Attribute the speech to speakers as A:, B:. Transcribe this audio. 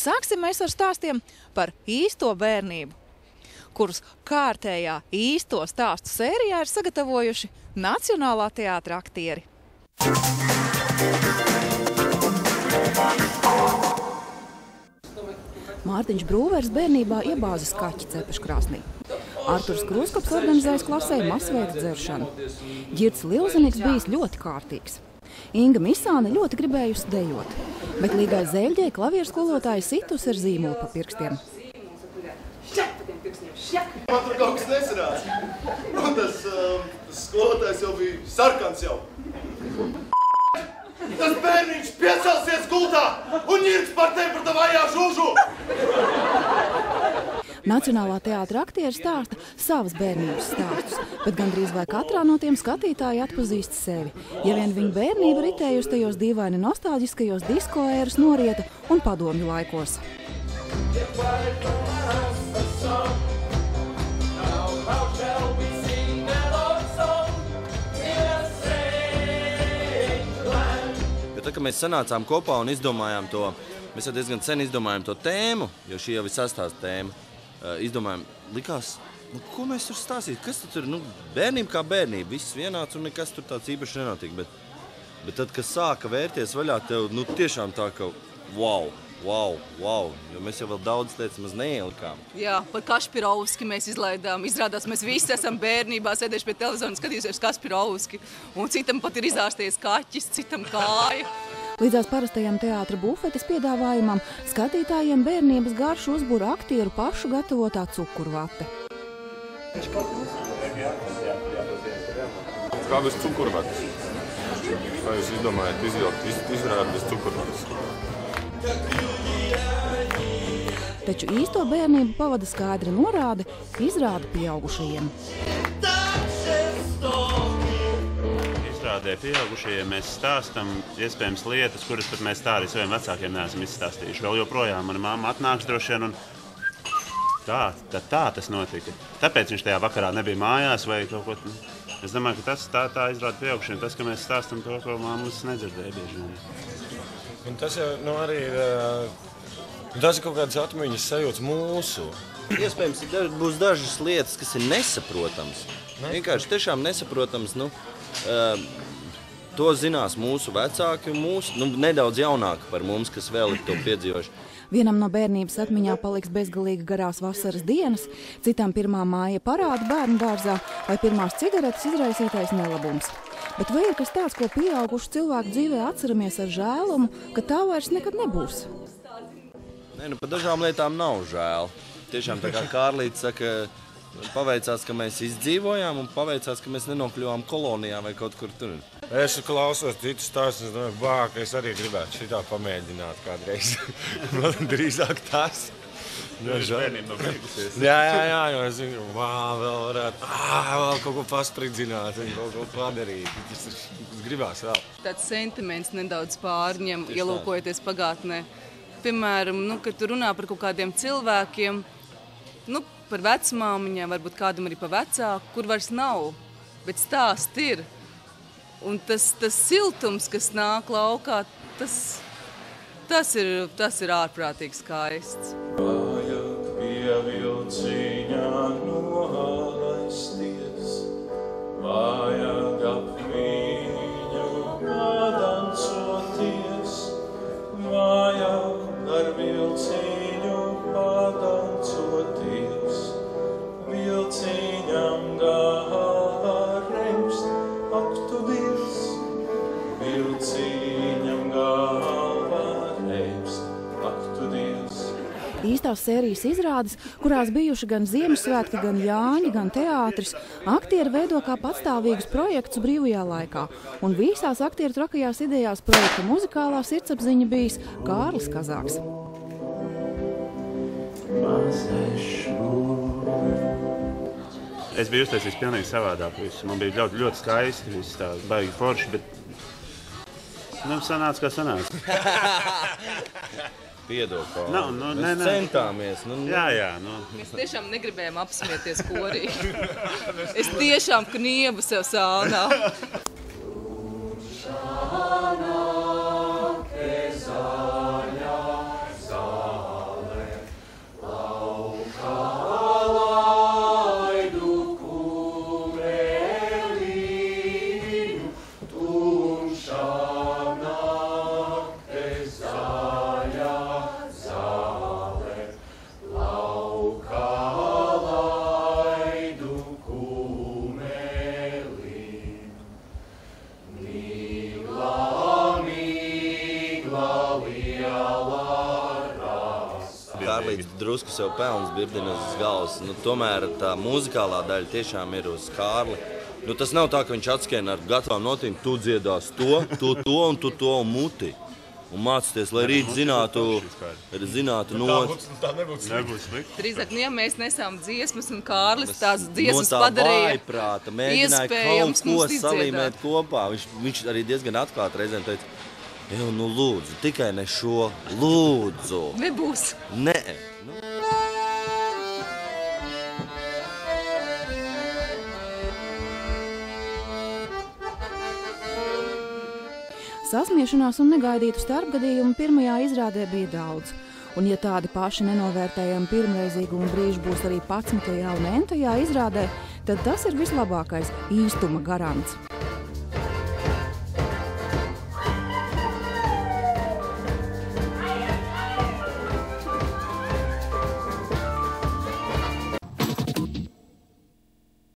A: Sāksim mēs ar stāstiem par īsto bērnību, kurus kārtējā īsto stāstu sērijā ir sagatavojuši Nacionālā teātra aktieri. Mārtiņš Brūvers bērnībā iebāza kaķi cepeškrāsnī. Arturs Kruskops organizējis klasē masveida dzeršanu. Ģirds Lielzenīgs bijis ļoti kārtīgs. Inga Misāne ļoti gribējusi dejot, bet Līgai Zeļģei klavieru skolotāja situs ar zīmolu pa pirkstiem.
B: Man tur kaut kas nesanāca. Un tas skolotājs jau bija sarkans jau. Tas bērniņš piecelsies gultā un ņirks par tevi par tavājā žužu!
A: Nacionālā teātra aktieri stāsta savas bērnības stāstus, bet gandrīz vai katrā no tiem skatītāji atpazīst sevi. Ja vien viņa bērnība ritējusi tajos dīvaini nostalģiskajos disko ēras norieta un padomju laikos.
C: Tad, kad mēs sanācām kopā un izdomājām to, mēs jau diezgan sen izdomājām to tēmu, jo šī jau ir sastāsta tēma, izdomājām, likās, ko mēs tur stāstīt, kas tur, bērnība kā bērnība, viss vienāds un nekas tur tāds īpaši nenotiek, bet tad, kad sāka vērties vaļā, tev, tiešām tā, ka wow, jo mēs jau vēl daudz lietas maz neielikām.
D: Jā, par Kašpirovski mēs izlaidām. Izrādās, mēs visi esam bērnībā sēdējuši pie televizora un skatījušies Kašpirovski. Un citam pat ir izārsties kaķis, citam kāja.
A: Līdzās parastajam teātra bufetes piedāvājumam skatītājiem bērnības garšu uzbura aktieru pašu gatavotā cukurvate.
E: Kā bez cukurvates? Kā jūs izdomājat izvilkt izrādi bez cukurvates?
A: Taču īsto bērnību pavada skaidra norāde izrāda pieaugušajiem.
F: Izrādē pieaugušajiem mēs stāstam iespējams lietas, kuras pat mēs tā arī saviem vecākiem neesam izstāstījuši. Vēl joprojām mana mamma atnāks droši vien un tā tas notika. Tāpēc viņš tajā vakarā nebija mājās vai kaut ko. Es domāju, ka tā izrāda pieaugušajiem, tas, ka mēs stāstam to, ko mammas nedzirdēja bieži vien.
E: Un tas jau arī ir, tas ir kaut kādas atmiņas sajūtas mūsu.
C: Iespējams, būs dažas lietas, kas ir nesaprotams. Vienkārši tiešām nesaprotams, to zinās mūsu vecāki un nedaudz jaunāki par mums, kas vēl ir to piedzīvojuši.
A: Vienam no bērnības atmiņā paliks bezgalīgi garās vasaras dienas, citam pirmā māja parāda bērnu dārzā vai pirmās cigaretes izraisītais nelabums. Bet vai ir kas tāds, ko pieaugušu cilvēku dzīvē atceramies ar žēlumu, ka tā vairs nekad nebūs?
C: Par dažām lietām nav žēl. Tiešām tā kā Kārlīte saka, paveicās, ka mēs izdzīvojām un paveicās, ka mēs nenokļuvām kolonijā vai kaut kur tur.
E: Es klausos citus stāstus un domāju, ka es arī gribētu šitā pamēģināt kādreiz. Drīzāk tas.
F: Bērnība nav beigusies.
E: Jā, jo es zinu, vēl varētu vēl kaut ko paspridzināt un kaut ko padarīt. Tas gribās vēl.
D: Tāds sentiments nedaudz pārņem, ielūkojoties pagātnē. Piemēram, kad tu runā par kaut kādiem cilvēkiem, par vecmāmiņām, varbūt kādam arī par vecāku, kur vairs nav, bet stāst ir. Un tas siltums, kas nāk laukā, tas ir ārprātīgi skaists.
G: Vajag pie vilciņā nolaisties, vajag ap viņu padancoties, vajag ar vilciņu padancoties, vilciņam galā remst, ak tu Dievs, vilciņam galā remst, ak tu Dievs.
A: Īstās sērijas izrādes, kurās bijuši gan Ziemassvētki, gan Jāņi, gan teātris, aktieri veido kā patstāvīgus projektus brīvajā laikā. Un visās aktieru trakajās idejās projekta muzikālā sirdsapziņa bijis Kārlis Kazāks.
F: Es biju uztaisījis pilnīgi savādāk visu. Man bija ļoti skaisti, viss tā baigi forši, bet sanāca, kā sanāca.
C: Piedod, Pāri. Mēs centāmies.
F: Jā.
D: Mēs tiešām negribējām apsmieties korī. Es tiešām kniebu sev sānā.
C: Kārlīts drusku sev pelns birdina uz galvas. Nu, tomēr tā muzikālā daļa tiešām ir uz Kārli. Nu, tas nav tā, ka viņš atskrien ar gatavām notīm, tu dziedās to un tu to un muti. Un mācīties, lai rīt zinātu notis.
E: Tā nebūtu
F: slikti.
D: Drīzāk, ja mēs nesām dziesmas un Kārlis tās dziesmas padarīja
C: no tā vājprāta mēģināja kaut ko salīmēt kopā. Viņš arī diezgan atklāti reizēm teica, nu lūdzu, tikai ne šo, lūdzu.
D: Nebūs.
C: Nē.
A: Sasmiešanās un negaidītu starpgadījumu pirmajā izrādē bija daudz. Un ja tādi paši nenovērtējami pirmreizīguma brīži būs arī 11. un 9. izrādē, tad tas ir vislabākais īstuma garants.